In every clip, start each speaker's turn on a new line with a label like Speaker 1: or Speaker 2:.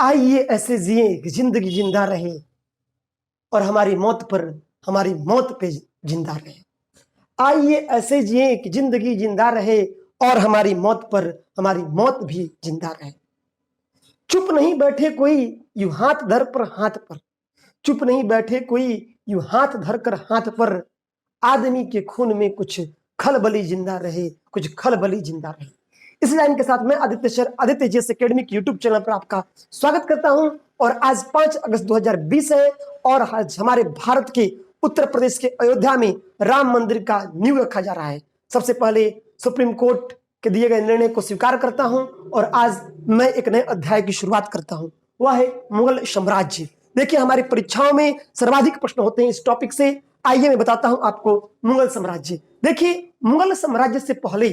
Speaker 1: आइए ऐसे जिए कि जिंदगी जिंदा रहे और हमारी मौत पे जिंदा रहे। आइए ऐसे जिए कि जिंदगी जिंदा रहे और हमारी मौत भी जिंदा रहे। चुप नहीं बैठे कोई यूं हाथ धर पर हाथ पर, चुप नहीं बैठे कोई यूं हाथ धर कर हाथ पर, आदमी के खून में कुछ खलबली जिंदा रहे, कुछ खलबली जिंदा रहे। इस लाइन के साथ मैं Aditya JS academic YouTube channel पर आपका स्वागत करता हूं। और आज 5 अगस्त 2020 है और आज हमारे भारत के उत्तर प्रदेश के अयोध्या में राम मंदिर का नींव रखा जा रहा है। सबसे पहले सुप्रीम कोर्ट के दिए गए निर्णय को स्वीकार करता हूं और आज मैं एक नए अध्याय की शुरुआत करता हूं, वह है मुगल साम्राज्य। देखिए, हमारी परीक्षाओं में सर्वाधिक प्रश्न होते हैं इस टॉपिक से। आइए मैं बताता हूं आपको मुगल साम्राज्य। देखिए, मुगल साम्राज्य से पहले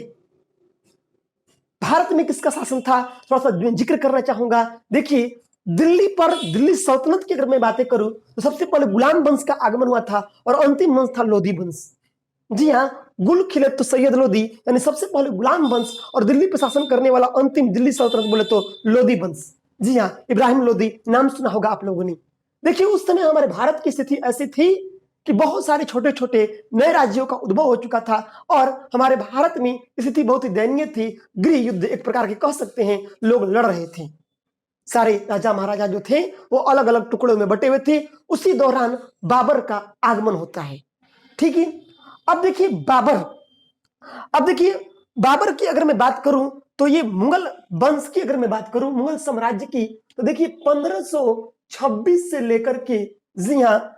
Speaker 1: भारत में किसका शासन था, थोड़ा सा जिक्र करना चाहूंगा। देखिए, दिल्ली सल्तनत की अगर मैं बातें करूं तो सबसे पहले गुलाम वंश का आगमन हुआ था और अंतिम वंश था लोधी वंश। जी हाँ, गुल खिले तो सैयद लोधी, यानी सबसे पहले गुलाम वंश और दिल्ली पर शासन करने वाला अंतिम दिल्ली सल्तनत बोले तो लोधी वंश। जी हाँ, इब्राहिम लोधी नाम सुना होगा आप लोगों ने। देखिए, उस समय हमारे भारत की स्थिति ऐसी थी कि बहुत सारे छोटे छोटे नए राज्यों का उद्भव हो चुका था और हमारे भारत में स्थिति बहुत ही दयनीय थी। गृह युद्ध एक प्रकार के कह सकते हैं, लोग लड़ रहे थे। सारे राजा महाराजा जो थे वो अलग अलग टुकड़ों में बटे हुए थे। उसी दौरान बाबर का आगमन होता है। ठीक है, अब देखिए बाबर की अगर मैं बात करूं तो ये मुगल वंश की अगर मैं बात करूं, मुगल साम्राज्य की, तो देखिए 1526 से लेकर के, जी हाँ,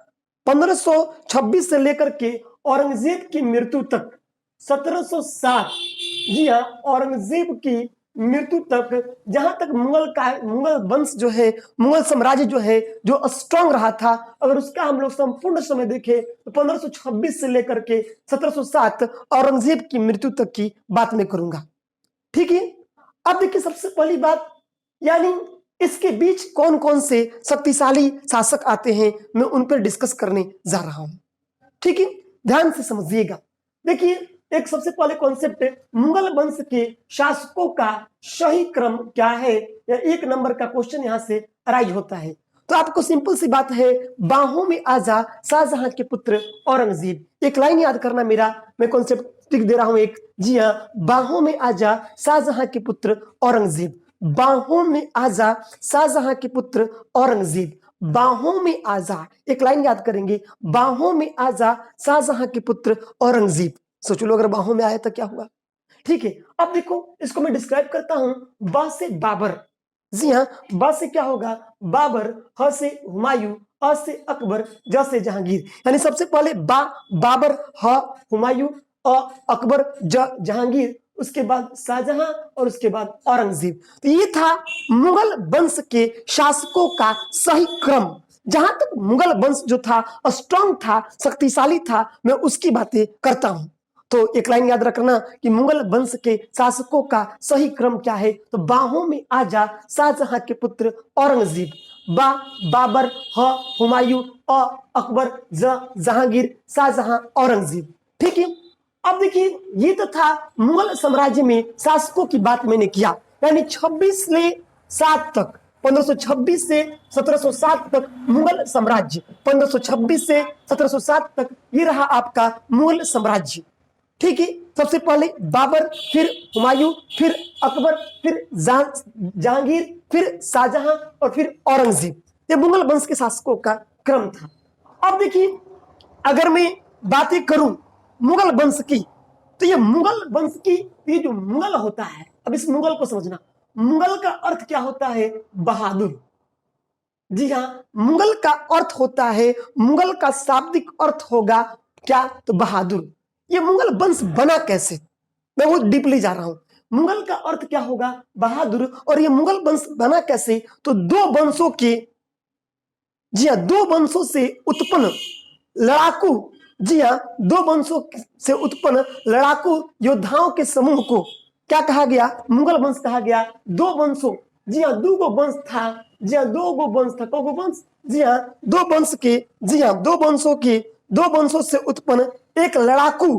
Speaker 1: 1526 से लेकर के औरंगजेब की मृत्यु तक 1707, जी हाँ, औरंगजेब की मृत्यु तक, जहां तक मुगल वंश जो है, मुगल साम्राज्य जो है, जो स्ट्रांग रहा था, अगर उसका हम लोग संपूर्ण समय देखें तो 1526 से लेकर के 1707 औरंगजेब की मृत्यु तक की बात मैं करूंगा। ठीक है, अब देखिए सबसे पहली बात, यानी इसके बीच कौन कौन से शक्तिशाली शासक आते हैं, मैं उन पर डिस्कस करने जा रहा हूं। ठीक है, ध्यान से समझिएगा। देखिए, एक सबसे पहले कॉन्सेप्ट, मुगल वंश के शासकों का सही क्रम क्या है, या 1 नंबर का क्वेश्चन यहां से अराइज होता है। तो आपको सिंपल सी बात है, बाहों में आजा शाहजहां के पुत्र औरंगजेब। एक लाइन याद करना मेरा, मैं कॉन्सेप्ट लिख दे रहा हूं एक। जी हाँ, बाहों में आजा शाहजहां के पुत्र औरंगजेब, बाहों में आजा शाहजहां के पुत्र औरंगजेब, बाहों में आजा। एक लाइन याद करेंगे, बाहों में आजा शाहजहां के पुत्र औरंगजेब। सोच लो अगर बाहों में आया तो क्या हुआ। ठीक है, अब देखो इसको मैं डिस्क्राइब करता हूं। बा से बाबर, जी हाँ, बा से क्या होगा, बाबर, ह से हुमायूं, अ से अकबर, ज से जहांगीर। यानी सबसे पहले बाबर, ह हुमायूं, अ अकबर, ज जहांगीर, उसके बाद शाहजहां और उसके बाद औरंगजेब। तो ये था मुगल वंश के शासकों का सही क्रम। जहां तक मुगल वंश जो था स्ट्रांग था, शक्तिशाली था, मैं उसकी बातें करता हूं। तो एक लाइन याद रखना कि मुगल वंश के शासकों का सही क्रम क्या है। तो बाहों में आजा शाहजहां के पुत्र औरंगजेब, बा बाबर, ह हुमायूं, अ अकबर, ज जहांगीर, शाहजहां, औरंगजेब। ठीक है, अब देखिए ये तो था मुगल साम्राज्य में शासकों की बात मैंने किया, यानी 26 से 7 तक, 1526 से 1707 तक मुगल साम्राज्य, 1526 से 1707 तक ये रहा आपका मुगल साम्राज्य। ठीक है, सबसे पहले बाबर, फिर हुमायूं, फिर अकबर, फिर जहांगीर, फिर शाहजहां और फिर औरंगजेब। ये मुगल वंश के शासकों का क्रम था। अब देखिए, अगर मैं बातें करूं मुगल वंश की, तो ये मुगल वंश की, ये जो मुगल होता है, अब इस मुगल को समझना, मुगल का अर्थ क्या होता है, बहादुर। जी हाँ, मुगल का अर्थ होता है, मुगल का शाब्दिक अर्थ होगा क्या, तो बहादुर। ये मुगल वंश बना कैसे, मैं वो डीपली जा रहा हूं। मुगल का अर्थ क्या होगा, बहादुर। और ये मुगल वंश बना कैसे, तो 2 वंशों के, जी हाँ, 2 वंशों से उत्पन्न लड़ाकू, जी हाँ, 2 वंशों से उत्पन्न लड़ाकू योद्धाओं के समूह को क्या कहा गया, मुगल वंश कहा गया। 2 वंशों, जी हाँ, 2 वंश था, जी हाँ, 2 वंश था, कौ वंश, जी हाँ, 2 वंश के, जी हाँ, 2 वंशों के, 2 वंशों से उत्पन्न एक लड़ाकू,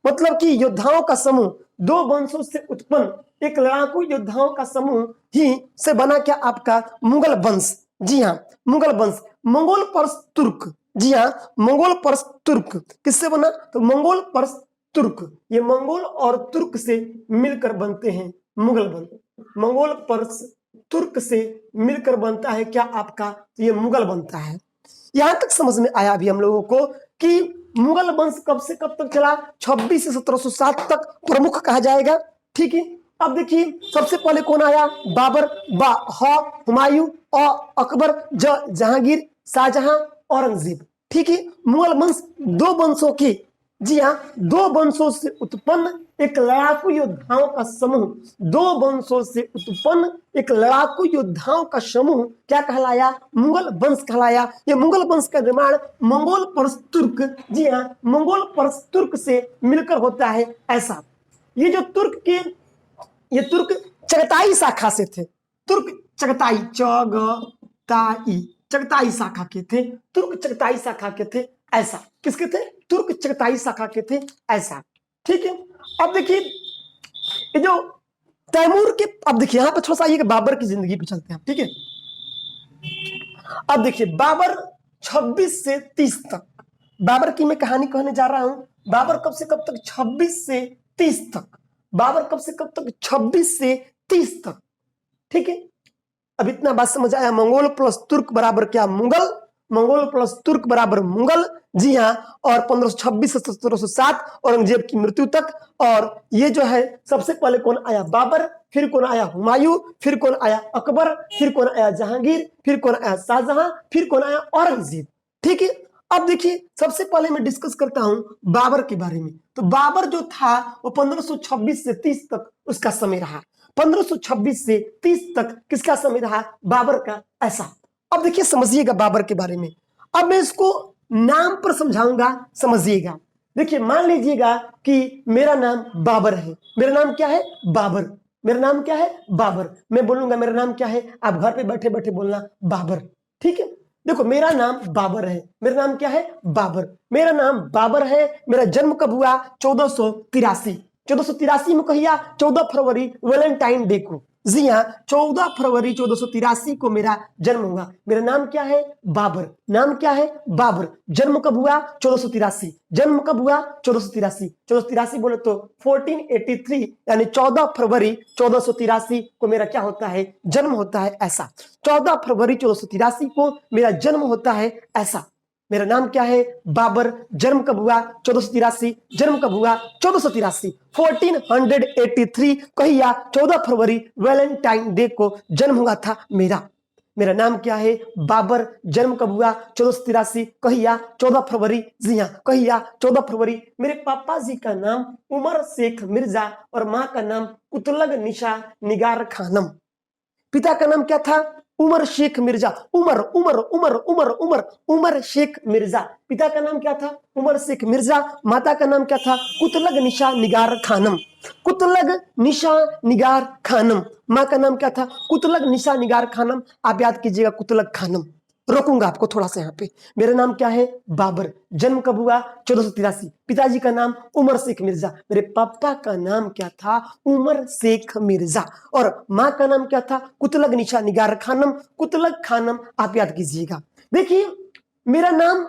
Speaker 1: मतलब कि योद्धाओं का समूह, दो वंशों से उत्पन्न एक लड़ाकू योद्धाओं का समूह ही से बना क्या आपका मुगल वंश। जी हाँ, मुगल वंश। मंगोल पर्स तुर्क, जी हाँ, मंगोल पर्स तुर्क किससे बना? तो मंगोल पर्स तुर्क, ये मंगोल और तुर्क से मिलकर बनते हैं मुगल वंश। मंगोल पर्स तुर्क से मिलकर बनता है क्या आपका, ये मुगल बनता है। यहां तक समझ में आया अभी हम लोगों को कि मुगल वंश कब से कब तक चला? 26 से 1707 तक प्रमुख कहा जाएगा। ठीक है, अब देखिए सबसे पहले कौन आया? बाबर, बा, ह, हुमायूं, अ, अकबर, ज, जहांगीर, शाहजहां, औरंगजेब। ठीक है, मुगल वंश दो वंशों की, जी हाँ, दो वंशों से उत्पन्न एक लड़ाकू योद्धाओं का समूह, दो वंशों से उत्पन्न एक लड़ाकू योद्धाओं का समूह क्या कहलाया? मुगल वंश कहलाया। ये मुगल वंश का निर्माण मंगोल पर्स तुर्क, जी हाँ, मंगोल पर्स तुर्क से मिलकर होता है। ऐसा ये जो तुर्क के, ये तुर्क चगताई शाखा से थे। तुर्क चगताई, चगताई, चगताई शाखा के थे, तुर्क चगताई शाखा के थे। ऐसा किसके थे? तुर्क चगताई शाखा के थे। ऐसा ठीक है। अब देखिए ये जो तैमूर के, अब देखिए यहां पे थोड़ा सा ये बाबर की जिंदगी पे चलते हैं। ठीक है, अब देखिए बाबर 26 से 30 तक, बाबर की मैं कहानी कहने जा रहा हूं। बाबर कब से कब तक? 26 से 30 तक। बाबर कब से कब तक? 26 से 30 तक। ठीक है, अब इतना बात समझ आया। मंगोल प्लस तुर्क बराबर क्या? मुगल। मंगोल प्लस तुर्क बराबर मुगल, जी हाँ। और 1526 से 1707 औरंगजेब की मृत्यु तक। और ये जो है सबसे पहले कौन आया? बाबर, फिर कौन आया? हुमायूं, फिर कौन आया? अकबर, फिर कौन आया? जहांगीर, फिर कौन आया? शाहजहां, फिर कौन आया? औरंगजेब। ठीक है, अब देखिए सबसे पहले मैं डिस्कस करता हूं बाबर के बारे में। तो बाबर जो था वो 1526 से 30 तक उसका समय रहा। 1526 से 30 तक किसका समय रहा? बाबर का। ऐसा अब देखिए समझिएगा बाबर के बारे में। अब मैं इसको नाम पर समझाऊंगा, समझिएगा। देखिए मान लीजिएगा कि मेरा नाम बाबर है। मेरा नाम क्या है? बाबर। मेरा नाम क्या है? बाबर। मैं बोलूंगा मेरा नाम क्या है, आप घर पे बैठे बैठे बोलना बाबर। ठीक है, देखो मेरा नाम बाबर है। मेरा नाम क्या है? बाबर। मेरा नाम बाबर है। मेरा जन्म कब हुआ? 1483। 1483 में कहिया 14 फरवरी वैलेंटाइन डे को। जी हाँ, 14 फरवरी 1483 को मेरा जन्म हुआ। मेरा नाम क्या है? बाबर। नाम क्या है? बाबर। जन्म कब हुआ? 1483। जन्म कब हुआ? 1483। 1483 बोले तो 1483, यानी 14 फरवरी 1483 को मेरा क्या होता है? जन्म होता है। ऐसा 14 फरवरी 1483 को मेरा जन्म होता है। ऐसा मेरा नाम क्या है? बाबर। जन्म कब हुआ? 1483। जन्म कब हुआ? 1483। 1483 कहिया 14 फरवरी वैलेंटाइन डे को जन्म हुआ था मेरा। मेरा नाम क्या है? बाबर। जन्म कब हुआ? 1483 कहिया 14 फरवरी। जी हाँ, कहिया 14 फरवरी। मेरे पापा जी का नाम उमर शेख मिर्जा और माँ का नाम कुतलग निशा निगार खानम। पिता का नाम क्या था? उमर शेख मिर्जा। उमर उमर उमर उमर उमर उमर शेख मिर्जा। पिता का नाम क्या था? उमर शेख मिर्जा। माता का नाम क्या था? कुतलग निशा निगार खानम। कुतलग निशा निगार खानम। माँ का नाम क्या था? कुतलग निशा निगार खानम। आप याद कीजिएगा कुतलग खानम। रोकूंगा आपको थोड़ा सा यहाँ पे। मेरा नाम क्या है? बाबर। जन्म कब हुआ? 1483। पिताजी का नाम उमर शेख मिर्जा। मेरे पापा का नाम क्या था? उमर शेख मिर्जा। और माँ का नाम क्या था? कुतलग निशा निगार खानम। कुतलग खानम आप याद कीजिएगा। देखिए मेरा नाम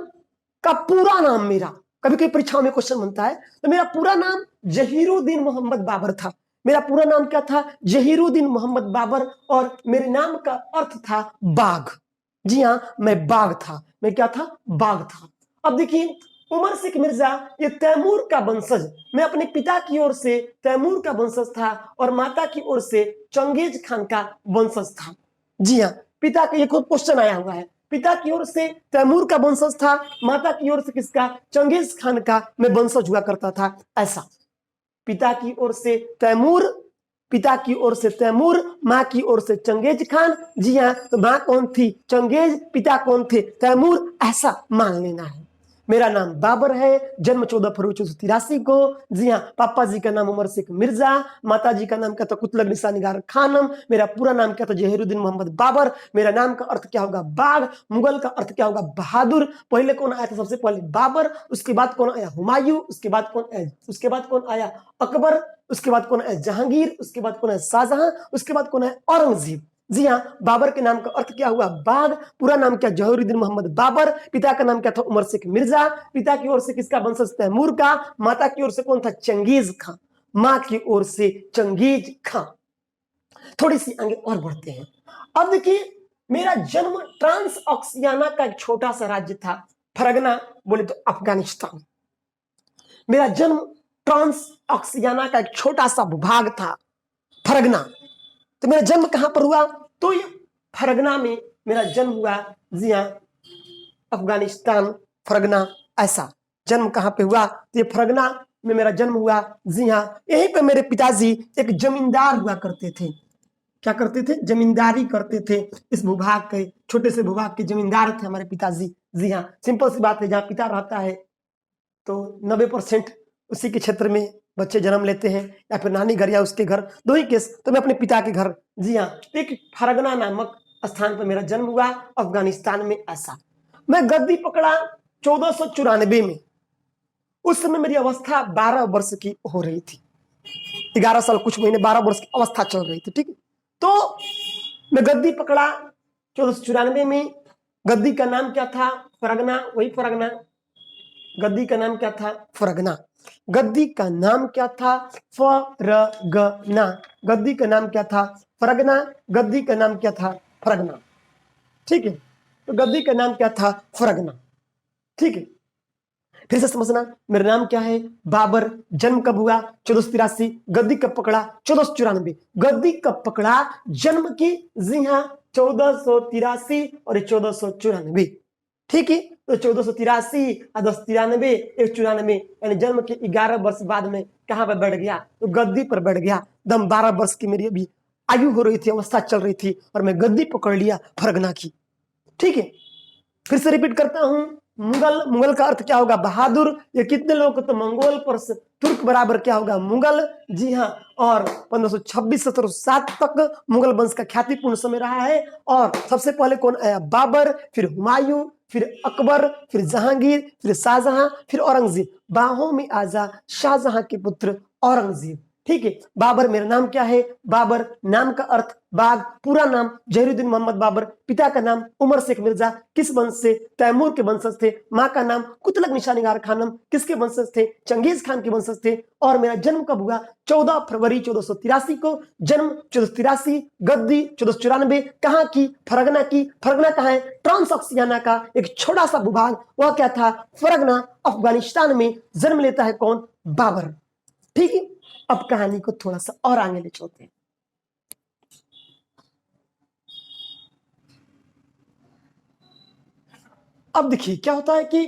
Speaker 1: का पूरा नाम, मेरा कभी कभी परीक्षाओं में क्वेश्चन बनता है, तो मेरा पूरा नाम जहीरुद्दीन मोहम्मद बाबर था। मेरा पूरा नाम क्या था? जहीरुद्दीन मोहम्मद बाबर। और मेरे नाम का अर्थ था बाघ। जी हाँ, मैं बाघ था। मैं क्या था? बाघ था। अब देखिए उमर शेख मिर्जा ये तैमूर का वंशज। मैं अपने पिता की ओर से तैमूर का वंशज था और माता की ओर से चंगेज खान का वंशज था। जी हाँ, पिता का ये खुद क्वेश्चन आया हुआ है। पिता की ओर से तैमूर का वंशज था, माता की ओर से किसका? चंगेज खान का मैं वंशज हुआ करता था। ऐसा पिता की ओर से तैमूर, पिता की ओर से तैमूर, माँ की ओर से चंगेज खान। जी हाँ, तो माँ कौन थी? चंगेज। पिता कौन थे? तैमूर। ऐसा मान लेना है। मेरा नाम बाबर है, जन्म 14 फरवरी 1483 को। जी हाँ, पापा जी का नाम उमर शेख मिर्जा, माता जी का नाम क्या था कुतलग निसा निगार खानम, मेरा पूरा नाम क्या था जहीरुद्दीन मोहम्मद बाबर। मेरा नाम का अर्थ क्या होगा बाघ, मुगल का अर्थ क्या होगा बहादुर। पहले कौन आया था सबसे पहले बाबर, उसके बाद कौन आया हुमायूं, उसके बाद कौन आया अकबर, उसके बाद कौन आया जहांगीर, उसके बाद कौन आया शाहजहां, उसके बाद कौन आया औरंगजेब। जी हाँ, बाबर के नाम का अर्थ क्या हुआ बाघ, पूरा नाम क्या जहीरुद्दीन मोहम्मद बाबर, पिता का नाम क्या था उमर शेख मिर्जा, पिता की ओर से किसका वंशज तैमूर का, माता की ओर से कौन था चंगेज खां, मां की ओर से चंगेज खां। थोड़ी सी आगे और बढ़ते हैं। अब देखिए, मेरा जन्म ट्रांस ऑक्सियाना का एक छोटा सा राज्य था, फरगना बोले तो अफगानिस्तान। मेरा जन्म ट्रांस ऑक्सियाना का एक छोटा सा भूभाग था, फरगना। तो मेरा जन्म कहां पर हुआ, तो ये फरगना में मेरा जन्म हुआ। जी हाँ, अफगानिस्तान फरगना, ऐसा जन्म कहां पे हुआ, तो ये फरगना में मेरा जन्म हुआ। जी हाँ, यहीं पे मेरे पिताजी एक जमींदार हुआ करते थे। क्या करते थे, जमींदारी करते थे। इस भूभाग के, छोटे से भूभाग के जमींदार थे हमारे पिताजी। जी हाँ, सिंपल सी बात है, जहाँ पिता रहता है तो 90% उसी के क्षेत्र में बच्चे जन्म लेते हैं, या फिर नानी घर या उसके घर, दो ही केस। तो मैं अपने पिता के घर, जी हाँ, एक फरगना नामक स्थान पर मेरा जन्म हुआ, अफगानिस्तान में। ऐसा मैं गद्दी पकड़ा 1494 में। उस समय मेरी अवस्था 12 वर्ष की हो रही थी, 11 साल कुछ महीने, 12 वर्ष की अवस्था चल रही थी। ठीक है, तो मैं गद्दी पकड़ा 1494 में। गद्दी का नाम क्या था, फरगना, वही फरगना। गद्दी का नाम क्या था, फरगना। गद्दी का नाम क्या था, फरगना। गद्दी का नाम क्या था, फरगना। गद्दी का नाम क्या था, फरगना। ठीक है, तो गद्दी का नाम क्या था, फरगना। ठीक है, फिर से समझना, मेरा नाम क्या है बाबर। जन्म कब हुआ, 1483। गद्दी कब पकड़ा, 1494। गद्दी कब पकड़ा, जन्म की, जी हाँ, 1483 और 1494। ठीक है, तो 1483 और 1093 194, यानी जन्म के 11 वर्ष बाद में कहां पर बैठ गया, तो गद्दी पर बैठ गया। दम 12 वर्ष की मेरी अभी आयु हो रही थी, अवस्था चल रही थी, और मैं गद्दी पकड़ लिया फरगना की। ठीक है, फिर से रिपीट करता हूं, मुगल, मुगल का अर्थ क्या होगा बहादुर। ये कितने लोग को, तो मंगोल पर तुर्क बराबर क्या होगा मुगल। जी हाँ, और 1526 से 1707 तक मुगल वंश का ख्यातिपूर्ण समय रहा है। और सबसे पहले कौन आया, बाबर, फिर हुमायूं, फिर अकबर, फिर जहांगीर, फिर शाहजहां, फिर औरंगजेब। बाहों में आजा शाहजहां के पुत्र औरंगजेब। ठीक है, बाबर मेरा नाम क्या है, बाबर नाम का अर्थ बाघ, पूरा नाम जहीरुद्दीन मोहम्मद बाबर, पिता का नाम उमर शेख मिर्जा, किस वंश से, तैमूर के वंशज थे। मां का नाम कुतलग निसा निगार खानम, किसके वंशज थे, चंगेज खान के वंशज थे। और मेरा जन्म कब हुआ, 14 फरवरी 1483 को। जन्म 1483, गद्दी 1494, कहां की, फरगना की। फरगना कहां है, ट्रांसऑक्सियाना का एक छोटा सा भूभाग, वह क्या था, फरगना, अफगानिस्तान में जन्म लेता है कौन, बाबर। ठीक है, अब कहानी को थोड़ा सा और आगे ले चलते हैं। अब देखिए क्या होता है कि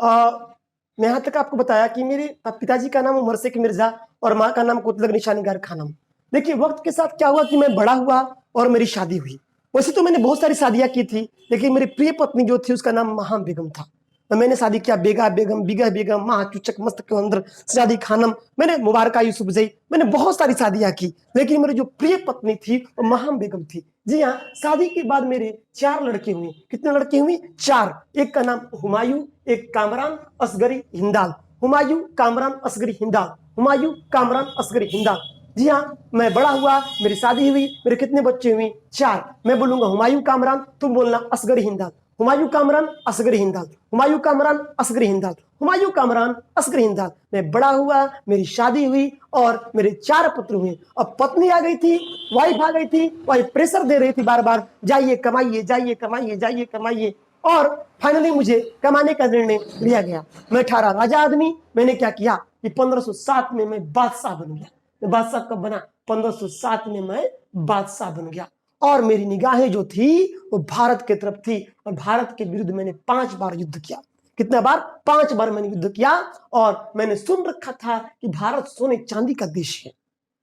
Speaker 1: मैं यहां तक आपको बताया कि मेरे पिताजी का नाम उमर शेख मिर्जा और मां का नाम कुतलग निसा निगार खानम। देखिए वक्त के साथ क्या हुआ कि मैं बड़ा हुआ और मेरी शादी हुई। वैसे तो मैंने बहुत सारी शादियां की थी, लेकिन मेरी प्रिय पत्नी जो थी उसका नाम महा बेगम था। तो मैंने शादी किया बेगा बेगम, बिगह बेगम, माह चुचक, मस्त के अंदर शादी खानम, मैंने मुबारका यूसुफ जई, मैंने बहुत सारी शादियां की। लेकिन मेरी जो प्रिय पत्नी थी वो महा बेगम थी। जी हाँ, शादी के बाद मेरे 4 लड़के हुए। कितने लड़के हुए, 4। एक का नाम हुमायूं, एक कामरान असगरी हिंदाल। हुमायूं, कामरान असगरी हिंदाल, हुमायूं, कामरान असगरी हिंदाल। जी हाँ, मैं बड़ा हुआ, मेरी शादी हुई, मेरे कितने बच्चे हुए, 4। मैं बोलूंगा हुमायूं कामरान, तुम बोलना असगरी हिंदाल। हुमायूं कामरान असगरी हिंदाल, हुमायूं कामरान असगरी हिंदाल, हुमायूं कामरान असगरी हिंदाल। मैं बड़ा हुआ, मेरी शादी हुई और मेरे 4 पुत्र हुए। अब पत्नी आ गई थी, वाइफ आ गई थी, वाइफ प्रेशर दे रही थी बार बार, जाइए कमाइए, जाइए कमाइए, जाइए कमाइए। और फाइनली मुझे कमाने का निर्णय लिया गया। मैं 18 राजा आदमी, मैंने क्या किया कि 1507 में मैं बादशाह बन गया। मैं बादशाह कब बना, 1507 में मैं बादशाह बन गया। और मेरी निगाहें जो थी वो भारत की तरफ थी, और भारत के विरुद्ध मैंने 5 बार युद्ध किया। कितना बार, 5 बार मैंने युद्ध किया। और मैंने सुन रखा था कि भारत सोने चांदी का देश है।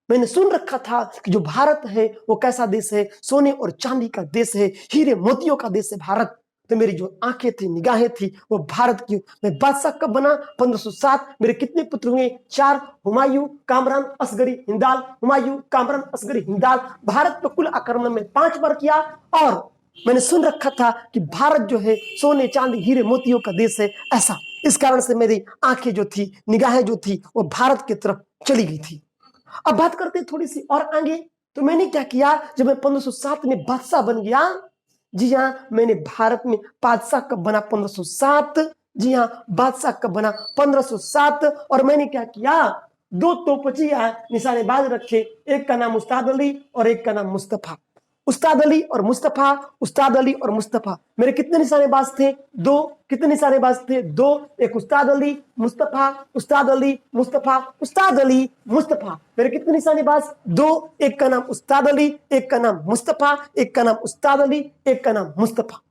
Speaker 1: मैंने सुन रखा था कि जो भारत है वो कैसा देश है, सोने और चांदी का देश है, हीरे मोतियों का देश है भारत। तो मेरी जो आंखें थी, निगाहें थी, वो भारत की। मैं बादशाह कब बना? 1507। मेरे कितने पुत्र हुए? 4। हुमायूं, कामरान, असगरी, हिंदाल। हुमायूं, कामरान, असगरी, हिंदाल। भारत पर कुल आक्रमण में 5 बार किया। और मैंने सुन रखा था कि भारत जो है सोने, चांदी, हीरे, मोतियों का देश है, ऐसा। इस कारण से मेरी आंखें जो थी, निगाहें जो थी, वो भारत की तरफ चली गई थी। अब बात करते हैं थोड़ी सी और आगे। तो मैंने क्या किया जब मैं 1507 में बादशाह बन गया? जी हाँ, मैंने भारत में बादशाह कब बना? 1507। जी हाँ, बादशाह कब बना? 1507। और मैंने क्या किया? 2 तोपचिया निशानेबाज रखे, एक का नाम उस्ताद अली और एक का नाम मुस्तफा। उस्ताद अली और मुस्तफा, उस्ताद अली और मुस्तफा। मेरे कितने निशानेबाज थे? 2। कितने निशानेबाज थे? 2। एक उस्ताद अली, मुस्तफा, उस्ताद अली, मुस्तफा, उस्ताद अली, मुस्तफा। मेरे कितने निशानेबाज? 2। एक का नाम उस्ताद अली, एक का नाम मुस्तफा, एक का नाम उस्ताद अली, एक का नाम मुस्तफा।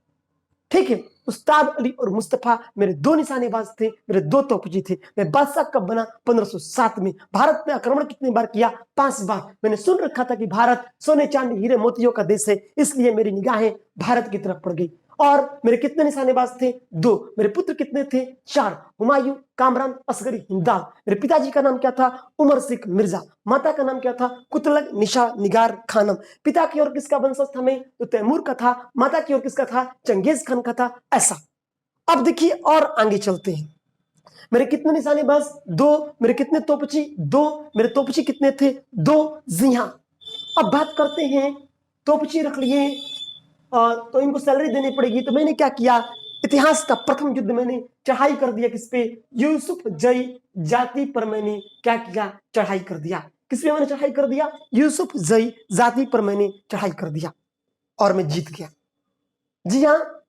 Speaker 1: ठीक है, उस्ताद अली और मुस्तफा मेरे 2 निशानेबाज थे, मेरे 2 तोपची थे। मैं बादशाह कब बना? 1507 में। भारत पे आक्रमण कितनी बार किया? 5 बार। मैंने सुन रखा था कि भारत सोने, चांदी, हीरे, मोतियों का देश है, इसलिए मेरी निगाहें भारत की तरफ पड़ गई। और मेरे कितने निशानेबाज थे? 2। मेरे पुत्र कितने थे? 4। हुमायूं, कामरान, असगरी, हिंदाल। मेरे पिताजी का नाम क्या था? उमर शेख मिर्जा। माता का नाम क्या था? कुतलग निशा निगार खानम। पिता की ओर किसका वंशज था मैं? तो तैमूर का था। माता की ओर किसका था? चंगेज खान का था, ऐसा। अब देखिए और आगे चलते हैं। मेरे कितने निशानेबाज? 2। मेरे कितने तोपची? 2। मेरे तोपची कितने थे? 2। जी हाँ। अब बात करते हैं, तोपची रख लिए तो इनको सैलरी देनी पड़ेगी। तो मैंने क्या किया? इतिहास का प्रथम युद्ध मैंने चढ़ाई कर दिया। किस पे? यूसुफ जई जाति पर मैंने क्या किया? चढ़ाई कर दिया। किस पे मैंने चढ़ाई कर दिया? यूसुफ जई जाति पर मैंने चढ़ाई कर दिया और मैं जीत गया। जी हाँ,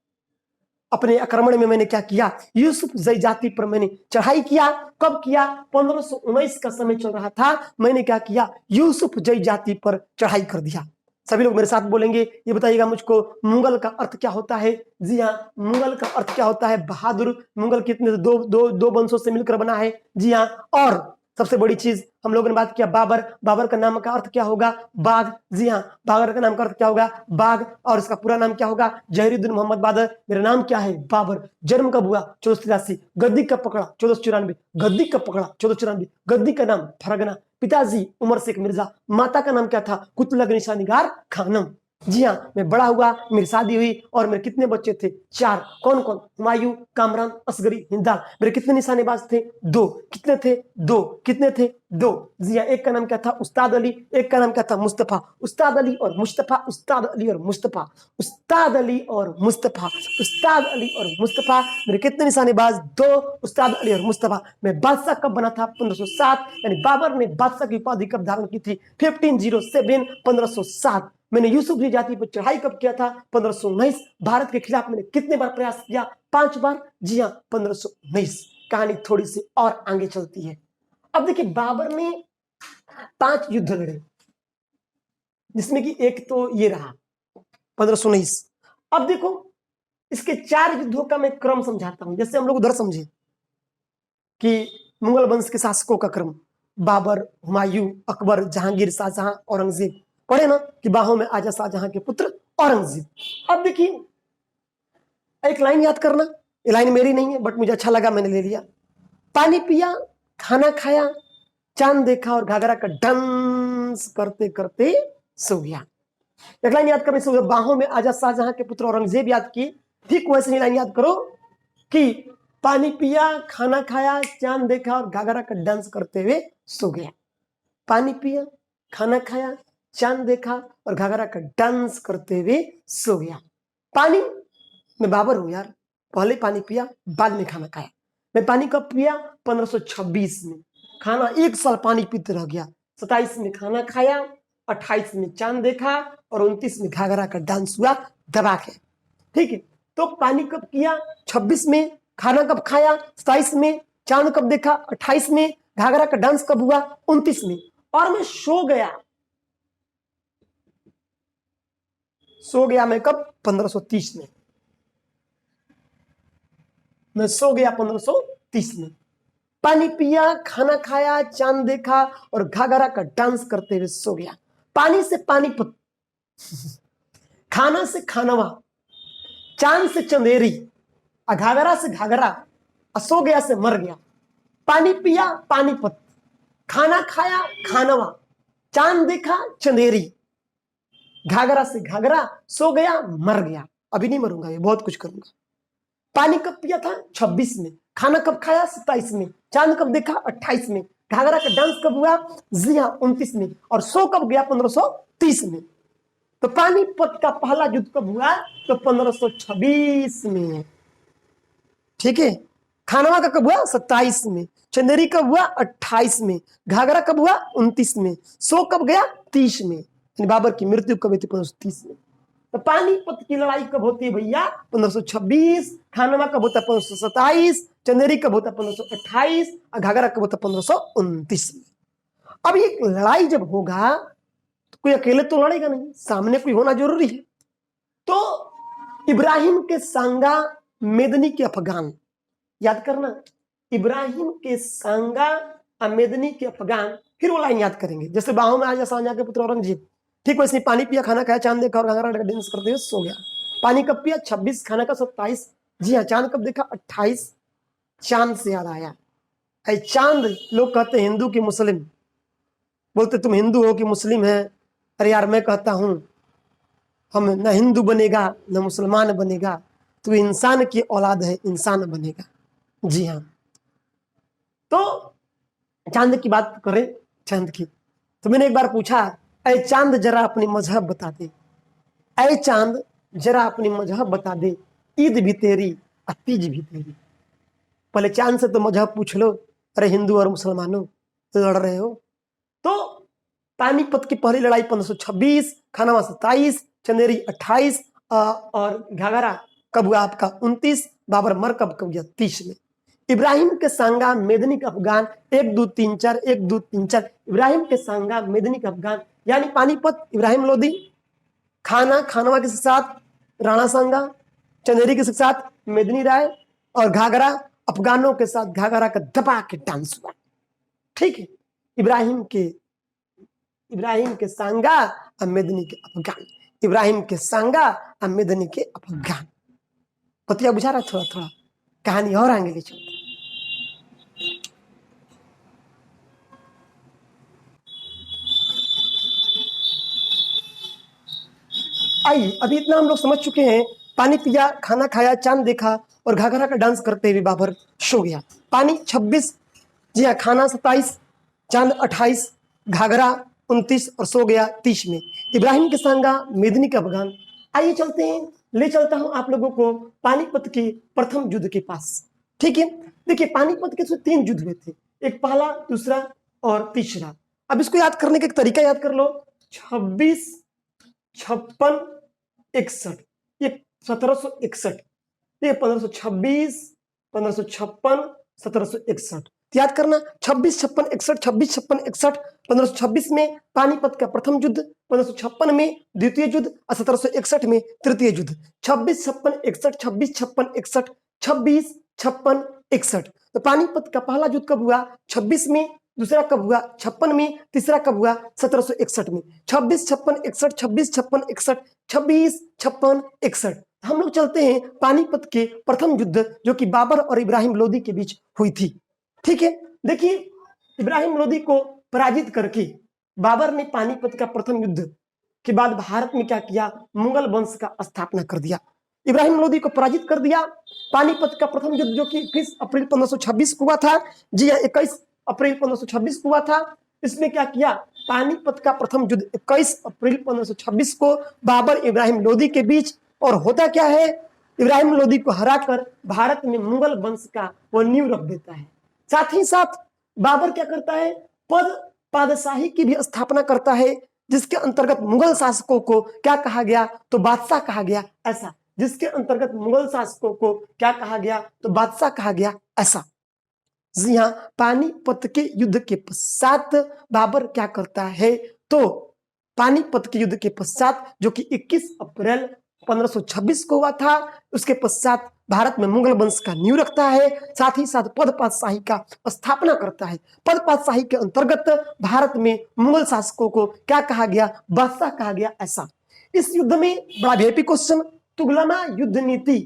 Speaker 1: अपने आक्रमण में मैंने क्या किया? यूसुफ जई जाति पर मैंने चढ़ाई किया। कब किया? 1519 का समय चल रहा था। मैंने क्या किया? यूसुफ जई जाति पर चढ़ाई कर दिया। सभी लोग मेरे साथ बोलेंगे। ये बताइएगा मुझको, मुगल का अर्थ क्या होता है? जी हाँ, मुगल का अर्थ क्या होता है? बहादुर। मुगल कितने? दो वंशों से मिलकर बना है। जी हाँ। और सबसे बड़ी चीज हम लोगों ने बात किया, बाबर। बाबर का नाम का अर्थ क्या होगा? बाघ। जी हाँ, बाबर का नाम का अर्थ क्या होगा? बाघ। और इसका पूरा नाम क्या होगा? जहीरुद्दीन मोहम्मद बाबर। मेरा नाम क्या है? बाबर। जन्म कब हुआ? 1483। गद्दी कब पकड़ा? 1494। गद्दी कब पकड़ा? 1494। गद्दी का नाम फरगना। पिताजी उमर शेख मिर्जा। माता का नाम क्या था? कुतलग निशा निगार खानम। जी हाँ, मैं बड़ा हुआ, मेरी शादी हुई और मेरे कितने बच्चे थे? 4। कौन कौन? हुमायूं, कामरान, असगरी, हिंदाल। मेरे कितने निशानेबाज थे? 2। कितने थे? 2। कितने थे? 2। जी हाँ, एक का नाम क्या था? उस्ताद अली, एक का नाम क्या था? मुस्तफा। उस्ताद अली और मुस्तफा, उस्ताद अली और मुस्तफा, उस्ताद अली और मुस्तफा, उस्ताद अली और मुस्तफा। मेरे कितने निशानेबाज? 2। उस्ताद अली और मुस्तफा। मैं बादशाह कब बना था? 1507। यानी बाबर ने बादशाह की उपाधि कब धारण की थी? 1507, 1507। मैंने यूसुफ की जाति पर चढ़ाई कब किया था? 1519। भारत के खिलाफ मैंने कितने बार प्रयास किया? 5 बार। जी हाँ, 1519। कहानी थोड़ी सी और आगे चलती है। अब देखिए, बाबर ने 5 युद्ध लड़े, जिसमें कि एक तो ये रहा 1519। अब देखो, इसके 4 युद्धों का मैं क्रम समझाता हूं, जैसे हम लोग उधर समझे कि मुगल वंश के शासकों का क्रम, बाबर, हुमायूं, अकबर, जहांगीर, शाहजहां, औरंगजेब। पढ़े ना कि बाहों में आजा शाहजहां के पुत्र औरंगजेब। अब देखिए, एक लाइन याद करना। ये लाइन मेरी नहीं है, बट मुझे अच्छा लगा, मैंने ले लिया। पानी पिया, खाना खाया, चांद देखा और घाघरा का डांस करते करते सो गया। एक लाइन याद करने से, बाहों में आजा शाहजहां के पुत्र औरंगजेब याद की, ठीक वैसे ही लाइन याद करो कि पानी पिया, खाना खाया, चांद देखा और घाघरा का डांस करते हुए सो गया। पानी पिया, खाना खाया, चांद देखा और घाघरा का डांस करते हुए सो गया। पानी, मैं बाबर हूं यार, पहले पानी पिया, बाद में खाना खाया। मैं पानी कब पिया? 1526 में। खाना 1 साल पानी पीते रह गया। 27 में खाना खाया, 28 में चांद देखा और 29 में घाघरा का डांस हुआ दबा के। ठीक है, तो पानी कब किया? 26 में। खाना कब खाया? 27 में। चांद कब देखा? 28 में। घाघरा का डांस कब हुआ? 29 में। और मैं सो गया। सो गया मैं कब? 1530 में। मैं सो गया 1530 में। पानी पिया, खाना खाया, चांद देखा और घाघरा का डांस करते हुए सो गया। पानी से पानीपत, खाना से खानवा, चांद से चंदेरी, घाघरा से घाघरा, सो गया से मर गया, पानी पिया पानीपत, खाना खाया खानवा, चांद देखा चंदेरी, घाघरा से घाघरा, सो गया मर गया। अभी नहीं मरूंगा, ये बहुत कुछ करूंगा। पानी कब पिया था 26 में, खाना कब खाया 27 में, चांद कब देखा 28 में, घाघरा का डांस कब हुआ जी हाँ 29 में, और सो कब गया 1530 में। तो पानीपत का पहला युद्ध कब हुआ तो 1526 में। ठीक है। खानवा का कब हुआ 27 में, चंदेरी कब हुआ 28 में, घाघरा कब हुआ 29 में, सो कब गया 30 में। बाबर की मृत्यु कब हुई थी 1530 में। तो पानीपत की लड़ाई कब होती है भैया 1526, खानवा कब होता है 1527, चंदेरी कब होता है 1528, और घाघरा कब होता है 1529 में। अब ये लड़ाई जब होगा तो कोई अकेले तो लड़ेगा नहीं, सामने कोई होना जरूरी है। तो इब्राहिम के सांगा, मेदनी के अफगान, याद करना, इब्राहिम के सांगा और मेदनी के अफगान। फिर वो लाइन याद करेंगे, जैसे बाहों में आजा शाहजहां के पुत्र औरंगजेब, ठीक वैसे पानी पिया खाना खाया चांद देखा और घाघरा डांस करते हुए सो गया। पानी कब पिया 26, खाना का 27, जी हाँ चांद कब देखा 28। चांद से याद आया, ऐ चांद, लोग कहते हिंदू की मुस्लिम, बोलते तुम हिंदू हो कि मुस्लिम है। अरे यार मैं कहता हूं हम न हिंदू बनेगा न मुसलमान बनेगा, तू इंसान की औलाद है, इंसान बनेगा। जी हाँ। तो चांद की बात करें, चांद की, तो मैंने एक बार पूछा, ऐ चांद जरा अपनी मजहब बता दे, ऐ चांद जरा अपनी मजहब बता दे, ईद भी तेरी और तीज भी तेरी। पहले चांद से तो मजहब पूछ लो, अरे हिंदू और मुसलमानों तो लड़ रहे हो। तो पानीपत की पहली लड़ाई 1526, खानवा 27, चंदेरी 28, और घाघरा कब हुआ आपका 29, बाबर मर कब गया 30 में। इब्राहिम के सांगा, मेदनी का अफगान, 1 2 3 4, 1 2 3 4, इब्राहिम के सांगा, मेदनी का अफगान, यानी पानीपत इब्राहिम लोदी, खानवा के साथ राणा सांगा, चंदेरी के साथ मेदनी राय, और घाघरा अफगानों के साथ घाघरा का दबा के डांस हुआ। ठीक है। इब्राहिम के सांगा और मेदनी के अफगान, इब्राहिम के सांगा और मेदनी के अफगान। पतिया बुझा रहा, थोड़ा थोड़ा कहानी और आगे ले चलते। आइए, अभी इतना हम लोग समझ चुके हैं, पानी पिया खाना खाया चांद देखा और घाघरा का डांस करते हुए बाबर सो गया। पानी 26, जी हाँ खाना 27, चांद 28, घाघरा 29 और सो गया 30 में। इब्राहिम के सांगा, मेदनी का अफगान। आइए चलते हैं, ले चलता हूं आप लोगों को पानीपत के प्रथम युद्ध के पास। ठीक है। देखिए पानीपत के 3 युद्ध हुए थे, एक पहला, दूसरा और तीसरा। अब इसको याद करने का एक तरीका याद कर लो, 26, 56, 61, ये 1761, ये 1526, 1556, 1761। याद करना 26, 56, 61, 26, 56, 61। 1526 में पानीपत का प्रथम युद्ध, 1556 में द्वितीय युद्ध और 1761 में तृतीय युद्ध। 26, 56, 61, 26, 56, 61, 26, 56, 61। तो पानीपत का पहला युद्ध कब हुआ 26 में, दूसरा कब हुआ 56 में, तीसरा कब हुआ 1761 में। 26, 56, 61, 26, 56, 61, 26, 56, 61। हम लोग चलते हैं पानीपत के प्रथम युद्ध जो कि बाबर और इब्राहिम लोदी के बीच हुई थी। ठीक है। देखिए इब्राहिम लोदी को पराजित करके बाबर ने पानीपत का प्रथम युद्ध के बाद भारत में क्या किया, मुगल वंश का स्थापना कर दिया। इब्राहिम लोदी को पराजित कर दिया। पानीपत का प्रथम युद्ध जो कि 21 अप्रैल 1526 को हुआ था, जी हाँ 21 अप्रैल 1526 को हुआ था। इसमें क्या किया, पानीपत का प्रथम युद्ध 21 अप्रैल 1526 को बाबर इब्राहिम लोदी के बीच। और होता क्या है, इब्राहिम लोदी को हराकर भारत में मुगल वंश का वो नींव रख देता है। साथ ही साथ बाबर क्या करता है, पादशाही की भी स्थापना करता है, जिसके अंतर्गत मुगल शासकों को क्या कहा गया, तो बादशाह कहा गया। ऐसा जिसके अंतर्गत मुगल शासकों को क्या कहा गया, तो बादशाह कहा गया। ऐसा जी हाँ, पानीपत के युद्ध के पश्चात बाबर क्या करता है, तो पानीपत के युद्ध के पश्चात जो कि 21 अप्रैल 1526 को हुआ था, उसके पश्चात भारत में मुगल वंश का नींव रखता है। साथ ही साथ पद पातशाही का स्थापना करता है। पद पातशाही के अंतर्गत भारत में मुगल शासकों को क्या कहा गया, बादशाह कहा गया। ऐसा इस युद्ध में बड़ा वीआईपी क्वेश्चन, तुगलमा युद्ध नीति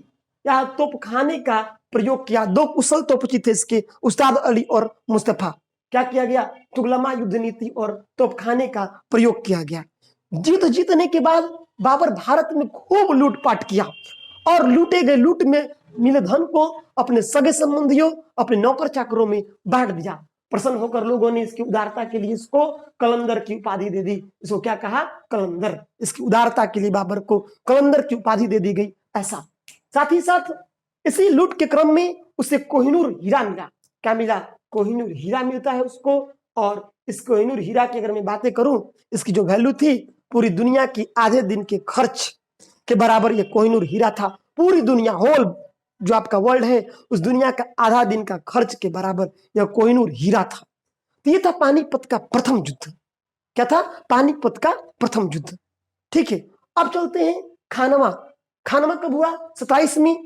Speaker 1: या तोपखाने का प्रयोग किया। दो कुशल तोपची थे इसके, उस्ताद अली और मुस्तफा। क्या किया गया? तुगलमा युद्ध नीति और तोपखाने का प्रयोग किया गया। जीतने के बाद बाबर भारत में खूब लूटपाट किया और लूटे गए लूट में मिले धन को अपने सगे संबंधियों, अपने नौकर चाकरों में बांट दिया। प्रसन्न होकर लोगों ने इसकी उदारता के लिए इसको कलंदर की उपाधि दे दी। इसको क्या कहा? कलंदर। इसकी उदारता के लिए बाबर को कलंदर की उपाधि दे दी गई। ऐसा साथ ही साथ इसी लूट के क्रम में उसे कोहिनूर हीरा मिला। क्या मिला? कोहिनूर हीरा मिलता है उसको। और इस कोहिनूर हीरा की अगर मैं बातें करूं, इसकी जो वैल्यू थी पूरी दुनिया की आधे दिन के खर्च के बराबर ये कोहिनूर हीरा था। पूरी दुनिया, होल जो आपका वर्ल्ड है, उस दुनिया का आधा दिन का खर्च के बराबर यह कोहिनूर हीरा था। तो ये था पानीपत का प्रथम युद्ध। क्या था? पानीपत का प्रथम युद्ध। ठीक है, अब चलते हैं खानवा। खानवा कब हुआ? 27वीं।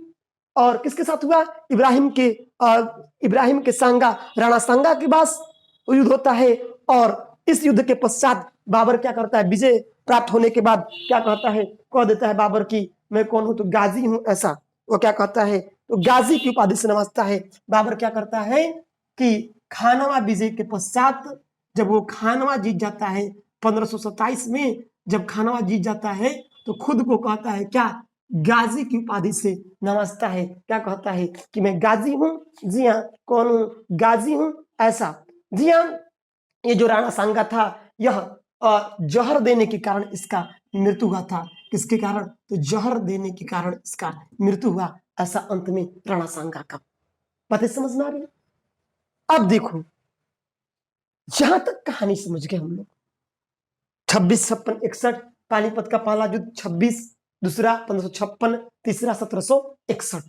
Speaker 1: और किसके साथ हुआ? इब्राहिम के सांगा, राणा सांगा के पास युद्ध होता है। और इस युद्ध के पश्चात बाबर क्या करता है? विजय प्राप्त होने के बाद क्या कहता है? कह देता है बाबर की मैं कौन हूं? तो गाजी हूं। ऐसा वो क्या कहता है? तो गाजी की उपाधि से नवाजता है। बाबर क्या करता है कि खानवा विजय के पश्चात जब वो खानवा जीत जाता है 1527 में, जब खानवा जीत जाता है तो खुद को कहता है क्या? गाजी की उपाधि से नवाजता है। क्या कहता है? कि मैं गाजी हूं। जी हाँ, कौन हूं? गाजी हूं। ऐसा। जी हाँ, ये जो राणा सांगा था यह जहर देने के कारण इसका मृत्यु हुआ था। किसके कारण? तो जहर देने के कारण इसका मृत्यु हुआ। ऐसा अंत में राणा सांगा का। बातें समझ में आ रही है? अब देखो, जहां तक कहानी समझ गए हम लोग, 26, 56, 61 पानीपत का पहला युद्ध 26, दूसरा 1556, तीसरा 1761।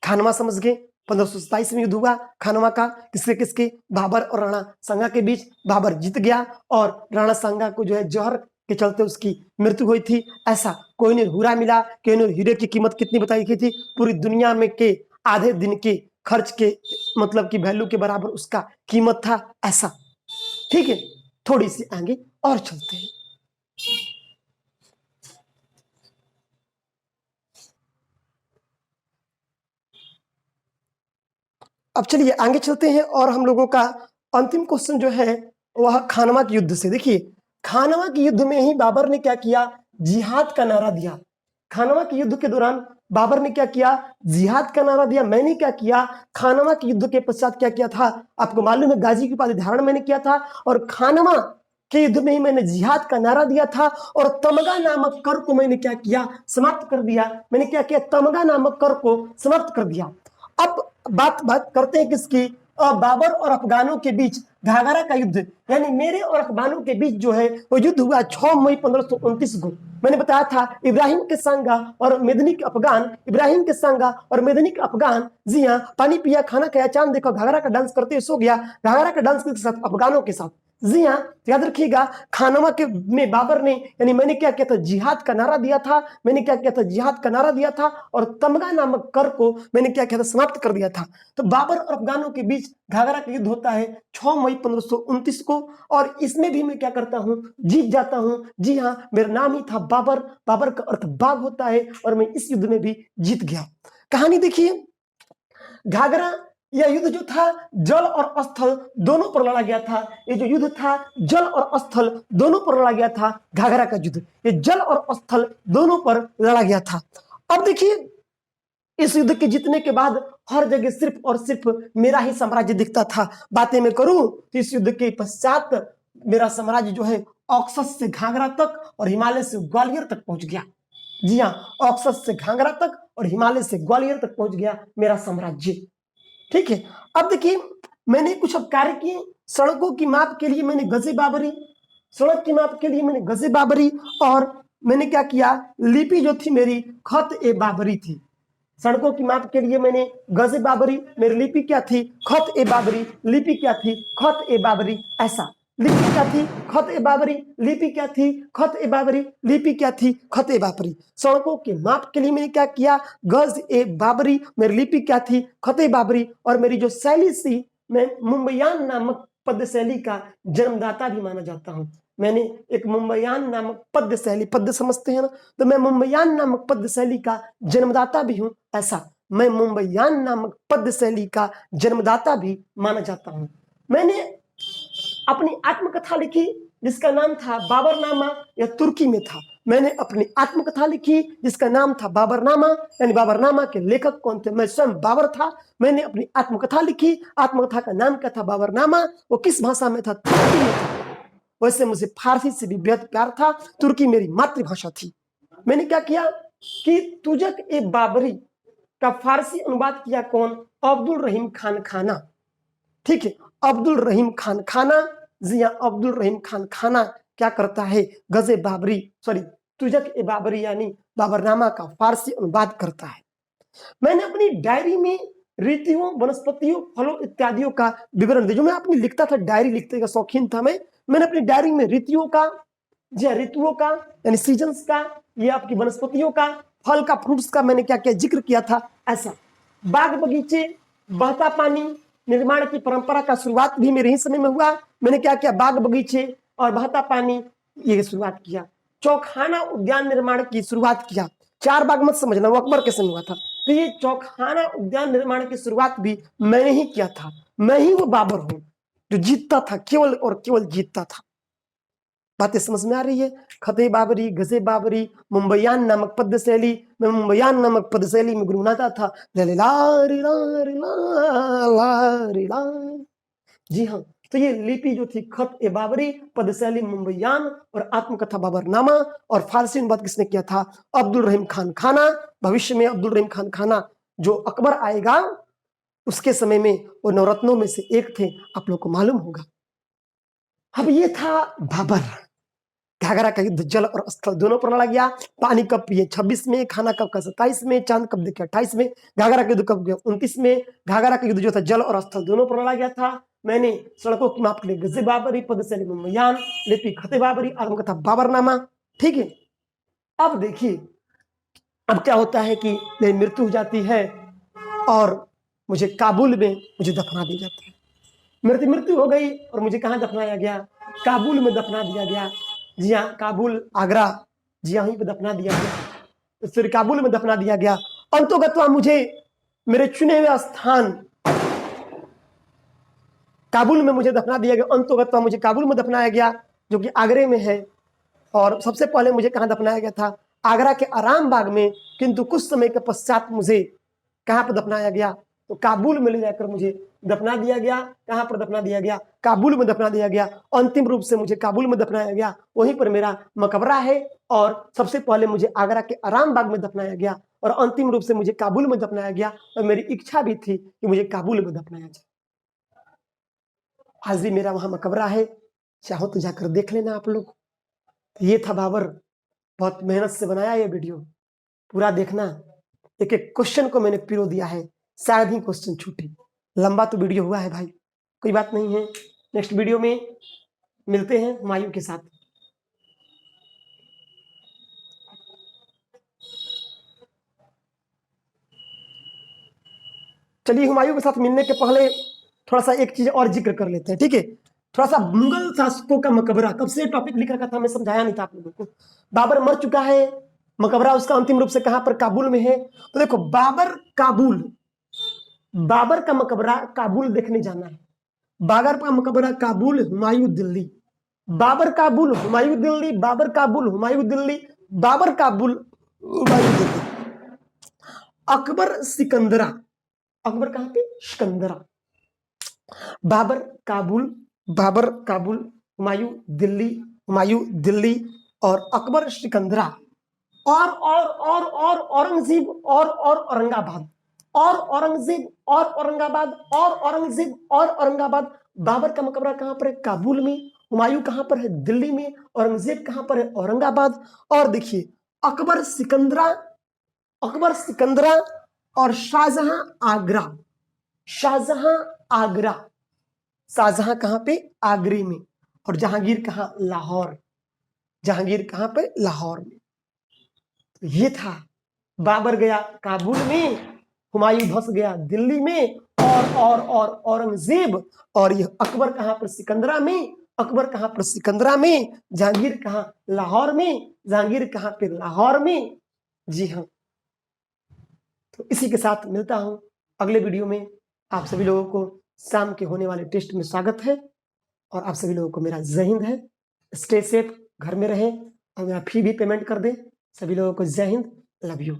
Speaker 1: खानवा समझ गए। 1527 में युद्ध हुआ खानवा का। किसके किसके? बाबर और राणा सांगा के बीच। बाबर जीत गया और राणा सांगा को जो है जहर के चलते उसकी मृत्यु हुई थी। ऐसा कोहिनूर हीरा मिला। कोहिनूर हीरे की कीमत कितनी बताई गई थी? पूरी दुनिया में के आधे दिन के खर्च के मतलब की वैल्यू के बराबर उसका कीमत था। ऐसा। ठीक है, थोड़ी सी आगे और चलते हैं। अब चलिए आगे चलते हैं और हम लोगों का अंतिम क्वेश्चन जो है वह खानवा के युद्ध से। देखिए, खानवा के युद्ध में ही बाबर ने क्या किया? जिहाद का नारा दिया। खानवा के युद्ध के दौरान बाबर ने क्या किया? जिहाद का नारा दिया। मैंने क्या किया? खानवा के युद्ध के पश्चात क्या किया था? आपको मालूम है, गाजी की उपाधि धारण मैंने किया था और खानवा के युद्ध में ही मैंने जिहाद का नारा दिया था। और तमगा नामक कर को मैंने क्या किया? समाप्त कर दिया। मैंने क्या किया? तमगा नामक कर को समाप्त कर दिया। अब बात करते हैं किसकी? बाबर और अफगानों के बीच घाघरा का युद्ध, यानी मेरे और अफगानों के बीच जो है वो युद्ध हुआ 6 मई 1529 को। मैंने बताया था इब्राहिम के सांगा और मेदिनी के अफगान, इब्राहिम के सांगा और मेदिनी के अफगान। जी हाँ, पानी पिया, खाना खाया, चांद देखा, घाघरा का डांस करते हुए सो गया। घाघरा का डांस के साथ अफगानों के साथ। जी हाँ, याद रखिएगा, खानवा के में बाबर ने, यानी मैंने क्या किया था? जिहाद का नारा दिया था। मैंने क्या किया था? जिहाद का नारा दिया था और तमगा नामक कर को मैंने क्या किया था? समाप्त कर दिया था। तो बाबर और अफगानों के बीच घाघरा का युद्ध होता है 6 मई 1529 को। और इसमें भी मैं क्या करता हूं? जीत जाता हूं। जी हाँ, मेरा नाम ही था बाबर। बाबर का अर्थ बाघ होता है और मैं इस युद्ध में भी जीत गया। कहानी देखिए, घाघरा यह युद्ध जो था जल और स्थल दोनों पर लड़ा गया था। ये जो युद्ध था जल और स्थल दोनों पर लड़ा गया था। घाघरा का युद्ध ये जल और स्थल दोनों पर लड़ा गया था। अब देखिए, इस युद्ध के जीतने के बाद हर जगह सिर्फ और सिर्फ मेरा ही साम्राज्य दिखता था। बातें मैं करूं तो इस युद्ध के पश्चात मेरा साम्राज्य जो है ऑक्सस से घाघरा तक और हिमालय से ग्वालियर तक पहुंच गया। जी हाँ, ऑक्सस से घाघरा तक और हिमालय से ग्वालियर तक पहुंच गया मेरा साम्राज्य। ठीक है, अब देखिए, मैंने कुछ अब कार्य किए। सड़कों की माप के लिए मैंने गजे बाबरी, सड़क की माप के लिए मैंने गजे बाबरी। और मैंने क्या किया? लिपि जो थी मेरी खत ए बाबरी थी। सड़कों की माप के लिए मैंने गजे बाबरी, मेरी लिपि क्या थी? खत ए बाबरी। लिपि क्या थी? खत ए बाबरी। ऐसा, लिपि क्या थी? खत ए बाबरी। लिपि क्या थी? खत ए बाबरी। लिपि क्या थी? खत ए बाबरी। सड़कों के माप के लिए मैंने क्या किया? गज ए बाबरी। मेरी लिपि क्या थी? खत ए बाबरी। और मेरी जो शैली थी, मैं मुंबईयान नामक पद शैली का जन्मदाता भी माना जाता हूं। मैंने एक मुंबईयान नामक पद्य शैली, पद्य समझते हैं ना, तो मैं मुंबईयान नामक पद्य शैली का जन्मदाता भी हूं। ऐसा मैं मुंबईयान नामक पद्य शैली का जन्मदाता भी माना जाता हूं। मैंने अपनी आत्मकथा लिखी जिसका नाम था बाबरनामा, यह तुर्की में था। मैंने अपनी आत्मकथा लिखी जिसका नाम था बाबरनामा, यानी बाबरनामा के लेखक कौन थे? मैं स्वयं बाबर था। मैंने अपनी आत्मकथा लिखी, आत्मकथा का नाम क्या था? बाबरनामा। वो किस भाषा में था? तुर्की में था। वैसे मुझे फारसी से भी बेहद प्यार था, तुर्की मेरी मातृभाषा थी। मैंने क्या किया कि तुजक ए बाबरी का फारसी अनुवाद किया कौन? अब्दुल रहीम खान खाना। ठीक है, अब्दुल रहीम खान खाना। जी हाँ, अब्दुल रहीम खान खाना क्या करता है? गजे बाबरी, सॉरी, तुजक ए बाबरी यानी बाबरनामा का फारसी अनुवाद करता है। मैंने अपनी डायरी में ऋतुओं, वनस्पतियों, फलों इत्यादियों का विवरण दिया। जो मैं अपनी लिखता था, डायरी लिखने का शौकीन था मैंने अपनी डायरी में ऋतुओं का, जी ऋतुओं का यानी सीजन्स का, ये आपकी वनस्पतियों का, फल का, फ्रूट्स का मैंने क्या किया? जिक्र किया था। ऐसा बाग बगीचे, बहता पानी, निर्माण की परंपरा का शुरुआत भी मेरे ही समय में हुआ। मैंने क्या किया? बाग बगीचे और बहता पानी ये शुरुआत किया। चौखाना उद्यान निर्माण की शुरुआत किया। चार बाग मत समझना, वो अकबर के समय हुआ था। तो ये चौखाना उद्यान निर्माण की शुरुआत भी मैंने ही किया था। मैं ही वो बाबर हूं जो जीतता था, केवल और केवल जीतता था। बातें समझ में आ रही है? खते बाबरी, गजे बाबरी, मुंबईयान नामक पद्य शैली। मैं मुंबईयान नामक पद्य शैली में गुनगुनाता था, जी हाँ। तो ये लिपि जो थी, खत ए बाबरी, पद्य शैली मुंबईयान और आत्मकथा बाबरनामा, और फारसी अनुवाद किसने किया था? अब्दुल रहीम खान खाना। भविष्य में अब्दुल रहीम खान खाना जो अकबर आएगा उसके समय में वो नवरत्नों में से एक थे, आप लोग को मालूम होगा। अब ये था बाबर। घाघरा का युद्ध जल और स्थल दोनों पर लड़ा गया। पानी कब पिए? 26 में, खाना कब का 27 में, चांद कब देखे? 28 में। घाघरा का युद्ध कब गया? 29 में। घाघरा का युद्ध जो था जल और स्थल दोनों पर लड़ा गया था। मैंने सड़कों की माप के लिए गजे बाबरी, पद शैली मुंबईयान, लिपि खते बाबरी, आत्मकथा बाबरनामा। ठीक है, अब देखिए अब क्या होता है कि मेरी मृत्यु हो जाती है और मुझे काबुल में मुझे दफना दिया जाता है। मेरी मृत्यु हो गई और मुझे कहाँ दफनाया गया? काबुल में दफना दिया गया। जी हाँ, काबुल, आगरा, जी हाँ, वहीं पे दफना दिया गया। फिर काबुल में दफना दिया गया। अंतोगत्वा मुझे मेरे चुने हुए स्थान काबुल में मुझे दफना दिया गया। अंतोगत्वा मुझे काबुल में दफनाया गया जो कि आगरे में है। और सबसे पहले मुझे कहाँ दफनाया गया था? आगरा के आराम बाग में। किंतु कुछ समय के पश्चात मुझे कहाँ पर दफनाया गया? तो काबुल में ले जाकर मुझे दफना दिया गया। कहाँ पर दफना दिया गया? काबुल में दफना दिया गया। अंतिम रूप से मुझे काबुल में दफनाया गया, वहीं पर मेरा मकबरा है। और सबसे पहले मुझे आगरा के आराम बाग में दफनाया गया और अंतिम रूप से मुझे काबुल में दफनाया गया। और मेरी इच्छा भी थी कि मुझे काबुल में दफनाया जाए। आज भी मेरा वहां मकबरा है, चाहो तो जाकर देख लेना आप लोग। ये था बाबर। बहुत मेहनत से बनाया ये वीडियो, पूरा देखना। एक एक क्वेश्चन को मैंने पिरो दिया है, शायद ही क्वेश्चन छूटे। लंबा तो वीडियो हुआ है भाई, कोई बात नहीं है। नेक्स्ट वीडियो में मिलते हैं हुमायूं के साथ। चलिए, हुमायूं के साथ मिलने के पहले थोड़ा सा एक चीज और जिक्र कर लेते हैं, ठीक है? थोड़ा सा मुगल शासकों का मकबरा, कब से टॉपिक लिख रखा था मैं समझाया नहीं था आप लोगों को। बाबर मर चुका है, मकबरा उसका अंतिम रूप से कहां पर? काबुल में है। तो देखो, बाबर काबुल, बाबर का मकबरा काबुल देखने जाना है। बाबर का मकबरा काबुल, हुमायूं दिल्ली। बाबर काबुल, हुमायूं दिल्ली, बाबर काबुल, हुमायूं दिल्ली, बाबर काबुल, हुमायूं दिल्ली। अकबर सिकंदरा, अकबर कहां पे? सिकंदरा। बाबर काबुल, बाबर काबुल, हुमायूं दिल्ली, हुमायूं दिल्ली, और अकबर सिकंदरा, और औरंगजेब, और औरंगाबाद, और औरंगजेब, और औरंगाबाद, और औरंगजेब, और औरंगाबाद। बाबर का मकबरा कहां पर है? काबुल में। हुमायूं कहां पर है? दिल्ली में। औरंगजेब कहां पर है? औरंगाबाद। और देखिए, अकबर सिकंदरा, अकबर सिकंदरा और शाहजहां आगरा, शाहजहां आगरा, शाहजहां कहां पे? आगरे में। और जहांगीर कहां? लाहौर। जहांगीर कहां पे? लाहौर में। तो ये था, बाबर गया काबुल में, हुमायूं धस गया दिल्ली में, और औरंगजेब और यह अकबर कहां पर? सिकंदरा में। अकबर कहाँ पर? सिकंदरा में। जहांगीर कहाँ? लाहौर में। जहांगीर कहाँ पे? लाहौर में। जी हाँ। तो इसी के साथ मिलता हूं अगले वीडियो में। आप सभी लोगों को शाम के होने वाले टेस्ट में स्वागत है और आप सभी लोगों को मेरा जय हिंद है। स्टे सेफ, घर में रहें और मेरा फी भी पेमेंट कर दें। सभी लोगों को जय हिंद, लव यू।